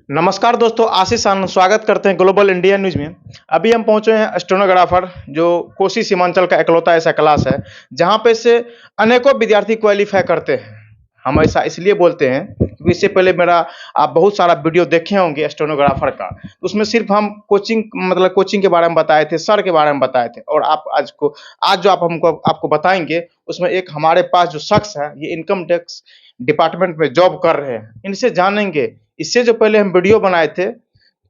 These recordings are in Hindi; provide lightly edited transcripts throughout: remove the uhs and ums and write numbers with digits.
नमस्कार दोस्तों, आशीष आनंद स्वागत करते हैं ग्लोबल इंडिया न्यूज़ में। अभी हम पहुंचे हैं स्टेनोग्राफर, जो कोसी सीमांचल का इकलौता ऐसा क्लास है जहां पे से अनेकों विद्यार्थी क्वालीफाई करते हैं। हम ऐसा इसलिए बोलते हैं क्योंकि इससे पहले मेरा आप बहुत सारा वीडियो देखे होंगे स्टेनोग्राफर का। तो उसमें सिर्फ हम कोचिंग के बारे में बताए थे, सर के बारे में बताए थे, और आप आज जो आप हमको आपको बताएंगे उसमें एक हमारे पास जो शख्स है, ये इनकम टैक्स डिपार्टमेंट में जॉब कर रहे हैं, इनसे जानेंगे। इससे जो पहले हम वीडियो बनाए थे,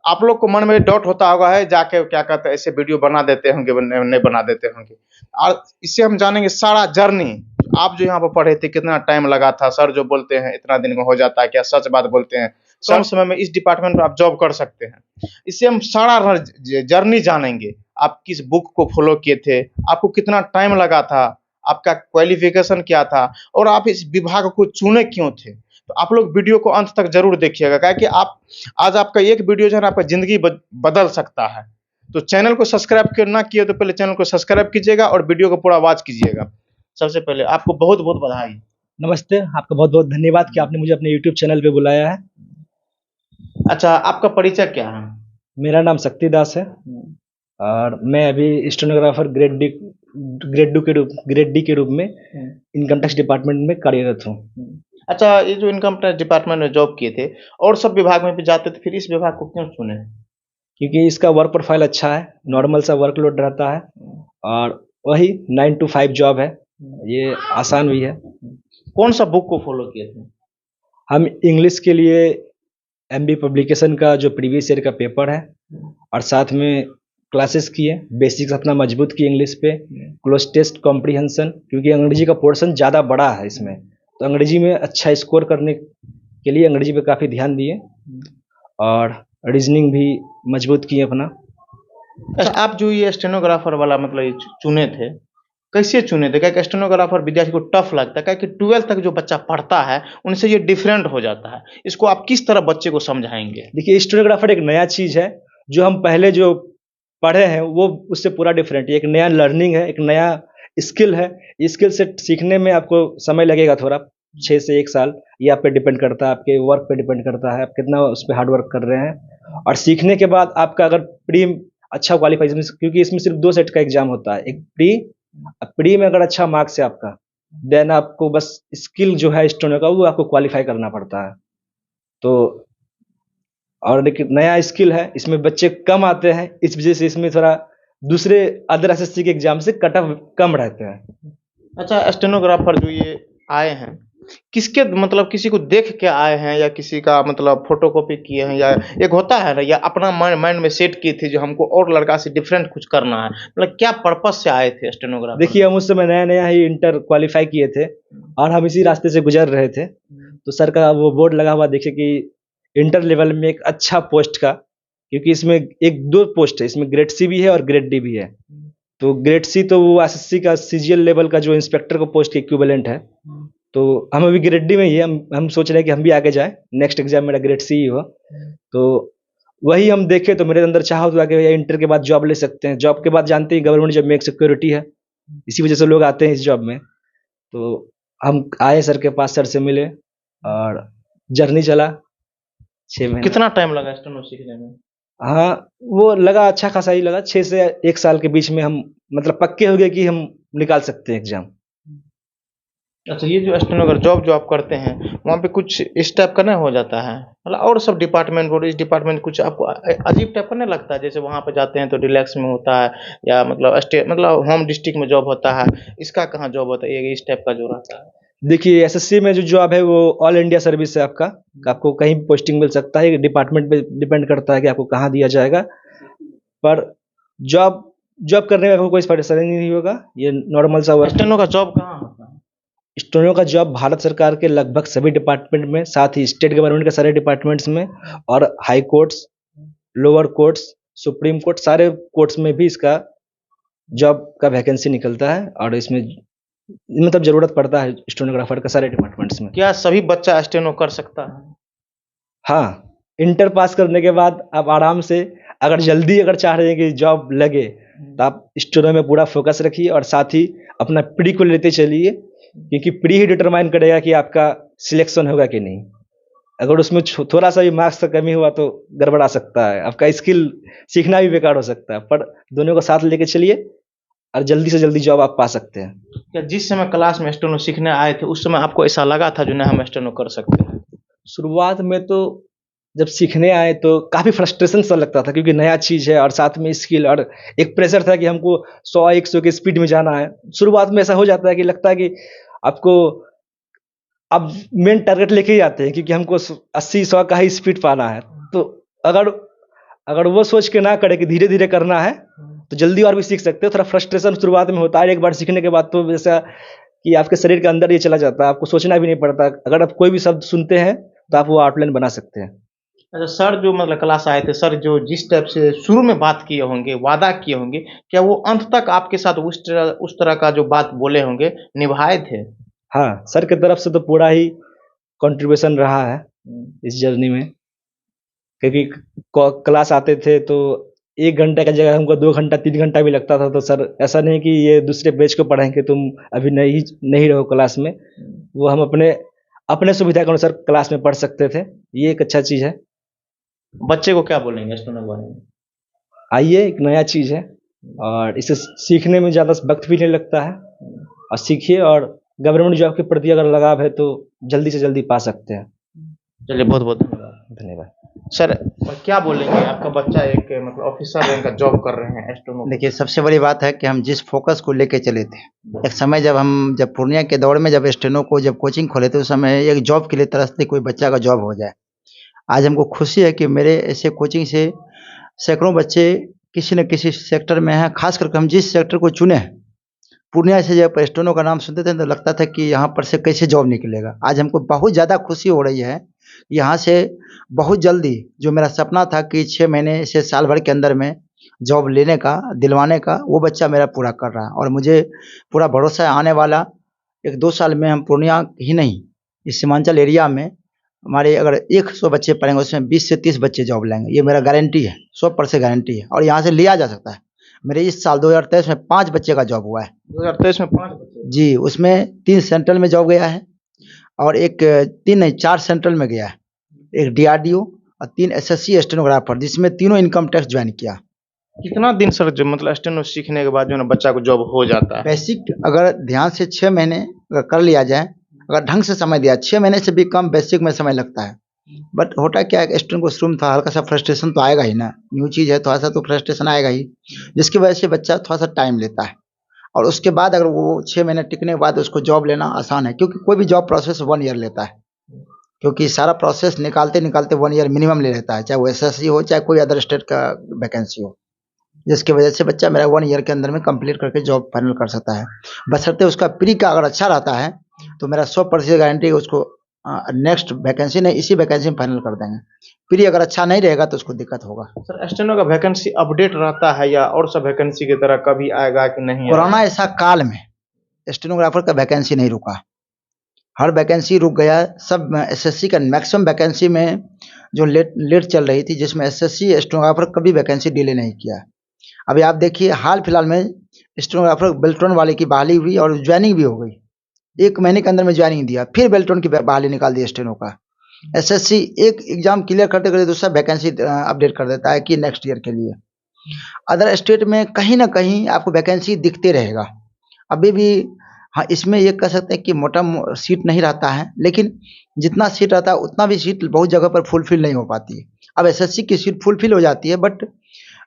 आप लोग को मन में डाउट होता होगा है जाके क्या कहते हैं, ऐसे वीडियो बना देते होंगे, नहीं बना देते होंगे। और इससे हम जानेंगे सारा जर्नी। आप जो यहाँ पर पढ़े थे, कितना टाइम लगा था, सर जो बोलते हैं इतना दिन में हो जाता है, क्या सच बात बोलते हैं, कम समय में इस डिपार्टमेंट में आप जॉब कर सकते हैं। इससे हम सारा जर्नी जानेंगे। आप किस बुक को फॉलो किए थे, आपको कितना टाइम लगा था, आपका क्वालिफिकेशन क्या था, और आप इस विभाग को चुने क्यों थे। तो आप लोग वीडियो को अंत तक जरूर देखिएगा, क्या कि आप आज आपका एक वीडियो जो है ना, आपका जिंदगी बदल सकता है। तो चैनल को सब्सक्राइब करना किए तो पहले चैनल को सब्सक्राइब कीजिएगा और वीडियो को पूरा वॉच कीजिएगा। सबसे पहले आपको बहुत बहुत बधाई। नमस्ते, आपका बहुत बहुत धन्यवाद कि आपने मुझे अपने यूट्यूब चैनल पे बुलाया है। अच्छा, आपका परिचय क्या है? मेरा नाम शक्ति दास है और मैं अभी स्टेनोग्राफर ग्रेड डी के रूप में इनकम टैक्स डिपार्टमेंट में कार्यरत हूँ। अच्छा, ये जो इनकम टैक्स डिपार्टमेंट में जॉब किए थे और सब विभाग में भी जाते थे, फिर इस विभाग को क्यों चुने? क्योंकि इसका वर्क प्रोफाइल अच्छा है, नॉर्मल सा वर्कलोड रहता है और वही 9 to 5 जॉब है, ये आसान भी है। कौन सा बुक को फॉलो किए थे? हम इंग्लिश के लिए MB पब्लिकेशन का जो प्रीवियस ईयर का पेपर है और साथ में क्लासेस किए, बेसिक्स अपना मजबूत किए इंग्लिश पे, क्लोज टेस्ट कॉम्प्रिहेंशन, क्योंकि अंग्रेजी का पोर्शन ज़्यादा बड़ा है इसमें, तो अंग्रेजी में अच्छा स्कोर करने के लिए अंग्रेजी पे काफ़ी ध्यान दिए और रीजनिंग भी मजबूत किए अपना। अच्छा, आप जो ये स्टेनोग्राफर वाला मतलब ये चुने थे, कैसे चुने थे? क्या स्टेनोग्राफर विद्यार्थी को टफ लगता है? क्या कि 12th तक जो बच्चा पढ़ता है उनसे ये डिफरेंट हो जाता है। इसको आप किस तरह बच्चे को समझाएंगे? देखिए, स्टेनोग्राफर एक नया चीज़ है, जो हम पहले जो पढ़े हैं वो उससे पूरा डिफरेंट है। एक नया लर्निंग है, एक नया स्किल है। स्किल सेट सीखने में आपको समय लगेगा थोड़ा, 6 से 1 साल। ये आप पे डिपेंड करता है, आपके वर्क पे डिपेंड करता है, आप कितना उस पे हार्ड वर्क कर रहे हैं। और सीखने के बाद आपका अगर प्री अच्छा क्वालिफाई, क्योंकि इसमें सिर्फ 2 सेट का एग्जाम होता है, एक प्री में अगर अच्छा मार्क्स है आपका, देन आपको बस स्किल जो है स्टोनो का वो आपको क्वालिफाई करना पड़ता है। तो और एक नया स्किल है, इसमें बच्चे कम आते हैं, इस वजह से इसमें थोड़ा दूसरे अदर एसएससी के एग्जाम से कट ऑफ कम रहते हैं। अच्छा, स्टेनोग्राफर जो ये आए हैं, किसके मतलब किसी को देख के आए हैं या किसी का मतलब फोटोकॉपी किए हैं, या एक होता है ना, या अपना माइंड में सेट किए थे जो हमको और लड़का से डिफरेंट कुछ करना है, मतलब क्या पर्पस से आए थे स्टेनोग्राफर? देखिए, हम उस समय नया नया ही इंटर क्वालिफाई किए थे और हम इसी रास्ते से गुजर रहे थे, तो सर का वो बोर्ड लगा हुआ देखे कि इंटर लेवल में एक अच्छा पोस्ट का, क्योंकि इसमें एक 2 पोस्ट है, इसमें ग्रेड सी भी है और ग्रेड डी भी है। तो ग्रेड सी तो वो एसएससी का सीजीएल लेवल का जो इंस्पेक्टर का पोस्ट के इक्विवेलेंट है, तो हम अभी ग्रेड डी में ही है। हम सोच रहे हैं कि हम भी आगे जाएं, नेक्स्ट एग्जाम मेरा ग्रेड सी ही हो। तो वही हम देखे तो मेरे अंदर चाह हुआ कि भैया इंटर के बाद जॉब ले सकते हैं। जॉब के बाद जानते हैं गवर्नमेंट जॉब में एक सिक्योरिटी है, इसी वजह से लोग आते हैं इस जॉब में। तो हम आए सर के पास, सर से मिले और जर्नी चला 6 महीने। कितना टाइम लगा स्टेनो सीखने में? हाँ, वो लगा अच्छा खासा ही लगा, 6 से 1 साल के बीच में हम मतलब पक्के हो गए कि हम निकाल सकते हैं एग्जाम। अच्छा, ये जो स्टेनोग्राफर जॉब जो आप करते हैं, वहाँ पे कुछ इस टाइप का नहीं हो जाता है, मतलब और सब डिपार्टमेंट और इस डिपार्टमेंट कुछ आपको अजीब टाइप का नहीं लगता है? जैसे वहाँ पे जाते हैं तो रिलैक्स में होता है, या मतलब होम डिस्ट्रिक्ट में जॉब होता है, इसका कहाँ जॉब होता है, ये इस टाइप का जो रहता है? देखिए, एसएससी में जो जॉब है वो ऑल इंडिया सर्विस है आपका, आपको कहीं भी पोस्टिंग मिल सकता है, डिपार्टमेंट पे डिपेंड करता है कि आपको कहाँ दिया जाएगा। पर जॉब जॉब करने में आपको कोई परेशानी नहीं होगा, ये नॉर्मल सा वर्क। स्टेनो का जॉब कहाँ होता है? स्टेनो का जॉब भारत सरकार के लगभग सभी डिपार्टमेंट में, साथ ही स्टेट गवर्नमेंट के सारे डिपार्टमेंट्स में, और high courts, lower courts, supreme court, सारे कोर्ट्स में भी इसका जॉब का वैकेंसी निकलता है और इसमें मतलब जरूरत पड़ता है स्टेनोग्राफर का सारे डिपार्टमेंट्स में। क्या सभी बच्चा स्टेनो कर सकता है? हाँ, इंटर पास करने के बाद आप आराम से, अगर जल्दी अगर चाह रहे हैं कि जॉब लगे, तो आप स्टेनो में पूरा फोकस रखिए और साथ ही अपना प्री को लेते चलिए, क्योंकि प्री ही डिटरमाइन करेगा कि आपका सिलेक्शन होगा कि नहीं। अगर उसमें थोड़ा सा भी मार्क्स का कमी हुआ तो गड़बड़ा सकता है, आपका स्किल सीखना भी बेकार हो सकता है। पर दोनों को साथ लेके चलिए और जल्दी से जल्दी जॉब आप पा सकते हैं। क्या जिस समय क्लास में स्टेनो सीखने आए थे उस समय आपको ऐसा लगा था जो नहीं हम स्टेनो कर सकते हैं? शुरुआत में तो जब सीखने आए तो काफ़ी फ्रस्ट्रेशन सा लगता था, क्योंकि नया चीज़ है और साथ में स्किल और एक प्रेशर था कि हमको 100-100 की स्पीड में जाना है। शुरुआत में ऐसा हो जाता है कि लगता है कि आपको आप मेन टारगेट लेके ही आते हैं, क्योंकि हमको 80-100 का ही स्पीड पाना है। तो अगर अगर वो सोच के ना करे कि धीरे धीरे करना है तो जल्दी और भी सीख सकते हो। थोड़ा फ्रस्ट्रेशन शुरुआत में होता है, एक बार सीखने के बाद तो जैसा कि आपके शरीर के अंदर ये चला जाता है, आपको सोचना भी नहीं पड़ता। अगर आप कोई भी शब्द सुनते हैं तो आप वो आउटलाइन बना सकते हैं। अच्छा सर, जो मतलब क्लास आए थे सर, जो जिस टाइप से शुरू में बात किए होंगे, वादा किए होंगे, क्या वो अंत तक आपके साथ उस तरह का जो बात बोले होंगे निभाए थे? हाँ, सर की तरफ से तो पूरा ही कंट्रीब्यूशन रहा है इस जर्नी में, क्योंकि क्लास आते थे तो 1 घंटे का जगह हमको 2 घंटा 3 घंटा भी लगता था। तो सर ऐसा नहीं कि ये दूसरे बैच को पढ़ाएंगे, तुम अभी नहीं नहीं रहो क्लास में, वो हम अपने अपने सुविधा के अनुसार क्लास में पढ़ सकते थे। ये एक अच्छा चीज़ है। बच्चे को क्या बोलेंगे स्टेनो के बारे में? आइए, एक नया चीज़ है और इसे सीखने में ज़्यादा वक्त भी नहीं लगता है, और सीखिए, और गवर्नमेंट जॉब के प्रति अगर लगाव है तो जल्दी से जल्दी पा सकते हैं। चलिए, बहुत बहुत धन्यवाद। धन्यवाद। सर, क्या बोलेंगे, आपका बच्चा एक मतलब ऑफिसर रैंक का जॉब कर रहे हैं स्टेनो। देखिए, सबसे बड़ी बात है कि हम जिस फोकस को लेके चले थे, एक समय जब पूर्णिया के दौर में जब स्टेनो को जब कोचिंग खोले थे, उस समय एक जॉब के लिए तरसते कोई बच्चा का जॉब हो जाए। आज हमको खुशी है कि मेरे ऐसे कोचिंग से सैकड़ों बच्चे किसी न किसी सेक्टर में हैं। खास करके हम जिस सेक्टर को चुने हैं, पूर्णिया से जब स्टेनो का नाम सुनते थे तो लगता था कि यहाँ पर से कैसे जॉब निकलेगा। आज हमको बहुत ज़्यादा खुशी हो रही है, यहाँ से बहुत जल्दी जो मेरा सपना था कि 6 महीने से साल भर के अंदर में जॉब लेने का, दिलवाने का, वो बच्चा मेरा पूरा कर रहा है। और मुझे पूरा भरोसा है आने वाला 1-2 साल में हम पूर्णिया ही नहीं, इस सीमांचल एरिया में हमारे अगर 100 बच्चे पढ़ेंगे उसमें 20 से 30 बच्चे जॉब लेंगे। ये मेरा गारंटी है, 100% गारंटी है, और यहाँ से लिया जा सकता है। मेरे इस साल 2023 में 5 बच्चे का जॉब हुआ है। 2023 में 5 बच्चे? जी, उसमें 3 सेंट्रल में जॉब गया है और 3 नहीं 4 सेंट्रल में गया है, 1 डीआरडीओ और 3 एसएससी स्टेनोग्राफर, जिसमें तीनों इनकम टैक्स ज्वाइन किया। कितना दिन सर जो मतलब स्टेनो सीखने के बाद जो ना बच्चा को जॉब हो जाता है? बेसिक अगर ध्यान से 6 महीने अगर कर लिया जाए, अगर ढंग से समय दिया, 6 महीने से भी कम बेसिक में समय लगता है। बट होता क्या है, स्टूडेंट को शुरू में था हल्का सा फ्रस्ट्रेशन तो आएगा ही ना, न्यू चीज़ है, थोड़ा सा तो फ्रस्ट्रेशन आएगा ही, जिसकी वजह से बच्चा थोड़ा सा टाइम लेता है। और उसके बाद अगर वो 6 महीने टिकने के बाद उसको जॉब लेना आसान है, क्योंकि कोई भी जॉब प्रोसेस 1 ईयर लेता है, क्योंकि सारा प्रोसेस निकालते निकालते 1 ईयर मिनिमम ले लेता है, चाहे वो एसएससी हो चाहे कोई अदर स्टेट का वैकेंसी हो। जिसकी वजह से बच्चा मेरा 1 ईयर के अंदर में कंप्लीट करके जॉब फाइनल कर सकता है, बशर्ते उसका प्री का अगर अच्छा रहता है तो मेरा 100% गारंटी है उसको नेक्स्ट वैकेंसी नहीं, इसी वैकेंसी में फाइनल कर देंगे। प्री अगर अच्छा नहीं रहेगा तो उसको दिक्कत होगा। सर, स्टेनो का वैकेंसी अपडेट रहता है या और सब वैकेंसी की तरह कभी आएगा कि नहीं आएगा? कोरोना ऐसा काल में स्टेनोग्राफर का वैकेंसी नहीं रुका, हर वैकेंसी रुक गया। सब एसएससी का मैक्सिमम वैकेंसी में जो लेट चल रही थी, जिसमें एसएससी स्टेनोग्राफर कभी वैकेंसी डिले नहीं किया। अभी आप देखिए, हाल फिलहाल में स्टेनोग्राफर बेल्ट्रॉन वाले की बहाली हुई और ज्वाइनिंग भी हो गई, 1 महीने के अंदर में ज्वाइनिंग दिया, फिर बेल्ट्रॉन की बहाली निकाल दी स्टेनो का। एसएससी एक एग्जाम क्लियर करते करते दूसरा वैकेंसी अपडेट कर देता है कि नेक्स्ट ईयर के लिए। अदर स्टेट में कहीं ना कहीं आपको वैकेंसी दिखते रहेगा अभी भी। हाँ, इसमें ये कह सकते हैं कि मोटा सीट नहीं रहता है, लेकिन जितना सीट रहता है उतना भी सीट बहुत जगह पर फुलफिल नहीं हो पाती है। अब एसएससी की सीट फुलफिल हो जाती है, बट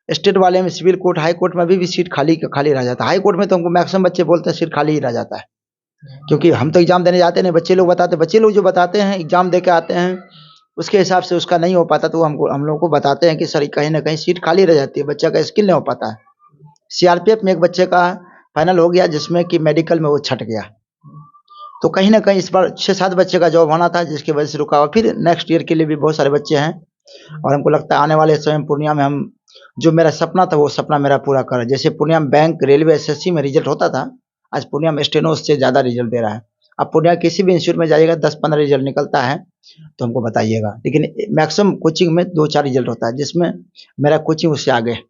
स्टेट वाले में सिविल कोर्ट, हाई कोर्ट में भी सीट खाली रह जाता है। हाई कोर्ट में तो हमको मैक्सिमम बच्चे बोलते हैं सीट खाली ही रह जाता है, क्योंकि हम तो एग्जाम देने जाते नहीं, बच्चे लोग जो बताते हैं एग्जाम दे के आते हैं, उसके हिसाब से उसका नहीं हो पाता, तो हम लोग को बताते हैं कि सर कहीं ना कहीं सीट खाली रह जाती है, बच्चा का स्किल नहीं हो पाता है। सीआरपीएफ में एक बच्चे का फाइनल हो गया, जिसमें कि मेडिकल में वो छट गया, तो कहीं ना कहीं इस बार 6-7 बच्चे का जॉब होना था, जिसकी वजह से रुका हुआ। फिर नेक्स्ट ईयर के लिए भी बहुत सारे बच्चे हैं, और हमको लगता है आने वाले समय पूर्णिया में हम जो मेरा सपना था वो सपना मेरा पूरा कर। जैसे पूर्णिया में बैंक, रेलवे, एसएससी में रिजल्ट होता था, आज पूर्णिया में स्टेनो से ज़्यादा रिजल्ट दे रहा है। अब पूर्णिया किसी भी इंस्टीट्यूट में जाइएगा 10-15 रिजल्ट निकलता है तो हमको बताइएगा, लेकिन मैक्सिमम कोचिंग में 2-4 रिजल्ट होता है, जिसमें मेरा कोचिंग उससे आगे है।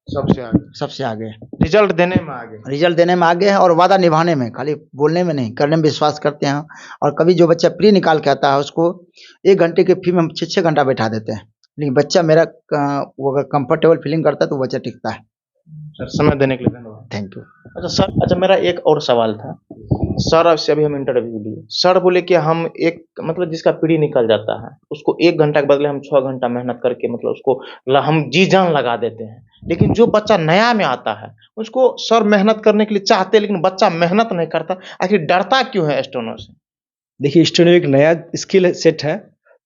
सबसे आगे सबसे आगे। रिजल्ट देने में आगे। रिजल्ट देने में आगे है और वादा निभाने में, खाली बोलने में नहीं, करने में विश्वास करते हैं। और कभी जो बच्चा प्री निकाल के आता है उसको 1 घंटे की फी में हम 6-6 घंटा बैठा देते हैं, लेकिन बच्चा मेरा वो अगर कंफर्टेबल फीलिंग करता है तो बच्चा टिकता है। सर समय देने के लिए धन्यवाद। Thank you. अच्छा सर, अच्छा मेरा एक और सवाल था सर, आपसे अभी हम इंटरव्यू लिए, सर बोले कि हम एक मतलब जिसका पीढ़ी निकल जाता है उसको 1 घंटा के बदले हम 6 घंटा मेहनत करके मतलब उसको हम जी जान लगा देते हैं, लेकिन जो बच्चा नया में आता है उसको सर मेहनत करने के लिए चाहते हैं, लेकिन बच्चा मेहनत नहीं करता, आखिर डरता क्यों है स्टेनो से? देखिए, स्टेनो एक नया स्किल सेट है,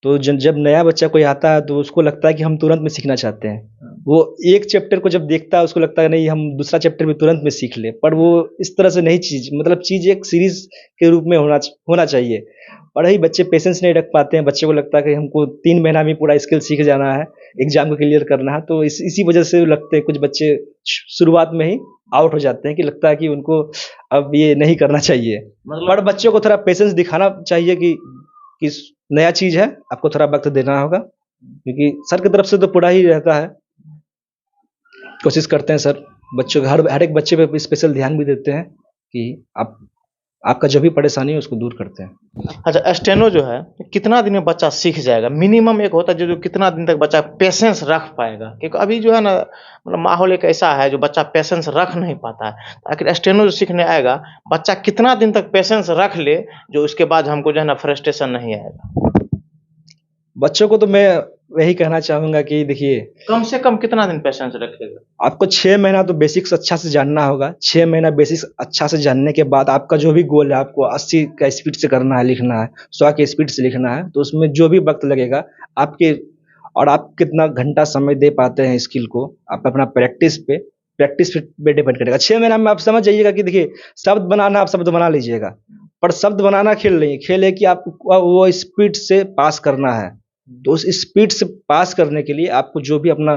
तो जब नया बच्चा कोई आता है तो उसको लगता है कि हम तुरंत में सीखना चाहते हैं। वो एक चैप्टर को जब देखता है उसको लगता है नहीं हम दूसरा चैप्टर भी तुरंत में सीख ले, पर वो इस तरह से नहीं, मतलब चीज़ एक सीरीज के रूप में होना चाहिए। और ही बच्चे पेशेंस नहीं रख पाते हैं, बच्चे को लगता है कि हमको 3 महीना में पूरा स्किल सीख जाना है, एग्जाम को क्लियर करना है, तो इसी वजह से लगते हैं कुछ बच्चे शुरुआत में ही आउट हो जाते हैं कि लगता है कि उनको अब ये नहीं करना चाहिए। पर बच्चों को थोड़ा पेशेंस दिखाना चाहिए कि नया चीज़ है, आपको थोड़ा वक्त देना होगा, क्योंकि सर की तरफ से तो पूरा ही रहता है, कोशिश करते हैं सर बच्चों हर एक बच्चे पे स्पेशल ध्यान भी देते हैं कि आपका जो भी परेशानी है उसको दूर करते हैं। अच्छा, स्टेनो जो है कितना दिन में बच्चा सीख जाएगा? मिनिमम एक होता है जो कितना दिन तक बच्चा पेशेंस रख पाएगा, क्योंकि अभी जो है ना मतलब माहौल एक ऐसा है जो बच्चा पेशेंस रख नहीं पाता है। तो आखिर स्टेनो जो सीखने आएगा बच्चा कितना दिन तक पेशेंस रख ले जो उसके बाद हमको जो है ना फ्रस्ट्रेशन नहीं आएगा? बच्चों को तो मैं वही कहना चाहूँगा कि देखिए, कम से कम कितना दिन पेशेंस रखेगा? आपको 6 महीना तो बेसिक्स अच्छा से जानना होगा। 6 महीना बेसिक्स अच्छा से जानने के बाद आपका जो भी गोल है, आपको 80 का स्पीड से करना है, लिखना है, 100 के स्पीड से लिखना है, तो उसमें जो भी वक्त लगेगा आपके, और आप कितना घंटा समय दे पाते हैं स्किल को, आप अपना प्रैक्टिस पे डिपेंड करेगा। 6 महीना में आप समझ जाइएगा कि देखिए, शब्द बनाना, आप शब्द बना लीजिएगा, पर शब्द बनाना खेल नहीं, खेल है कि आपको वो स्पीड से पास करना है। तो उस स्पीड से पास करने के लिए आपको जो भी अपना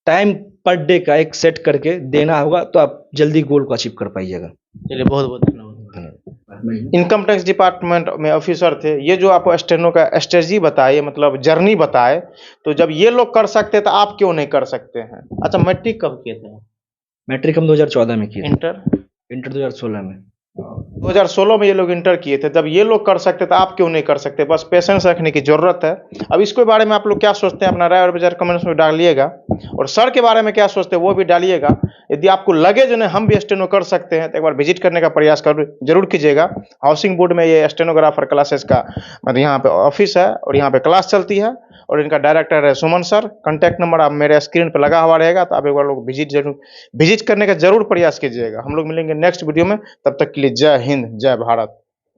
टाइम पर डे का एक सेट करके देना होगा, तो आप जल्दी गोल को अचीव कर पाइएगा। चलिए, बहुत बहुत धन्यवाद। इनकम टैक्स डिपार्टमेंट में ऑफिसर थे, ये जो आपको स्टेनो का स्ट्रेटजी बताए, मतलब जर्नी बताए, तो जब ये लोग कर सकते तो आप क्यों नहीं कर सकते हैं? अच्छा, मैट्रिक कब किए थे? मैट्रिक हम 2014 में किए। इंटर? इंटर 2016 में। 2016 में ये लोग इंटर किए थे, जब ये लोग कर सकते तो आप क्यों नहीं कर सकते? बस पेशेंस रखने की जरूरत है। अब इसके बारे में आप लोग क्या सोचते हैं, अपना राय और विचार कमेंट्स में डालिएगा, और सर के बारे में क्या सोचते हैं वो भी डालिएगा। यदि आपको लगे जो नहीं हम भी स्टेनो कर सकते हैं तो एक बार विजिट करने का प्रयास जरूर कीजिएगा। हाउसिंग बोर्ड में ये स्टेनोग्राफर क्लासेस का मतलब यहाँ पे ऑफिस है और यहाँ पे क्लास चलती है, और इनका डायरेक्टर है सुमन सर। कॉन्टैक्ट नंबर आप मेरे स्क्रीन पर लगा हुआ रहेगा, तो आप एक बार लोग विजिट करने का जरूर प्रयास कीजिएगा। हम लोग मिलेंगे नेक्स्ट वीडियो में, तब तक के लिए जय हिंद, जय भारत।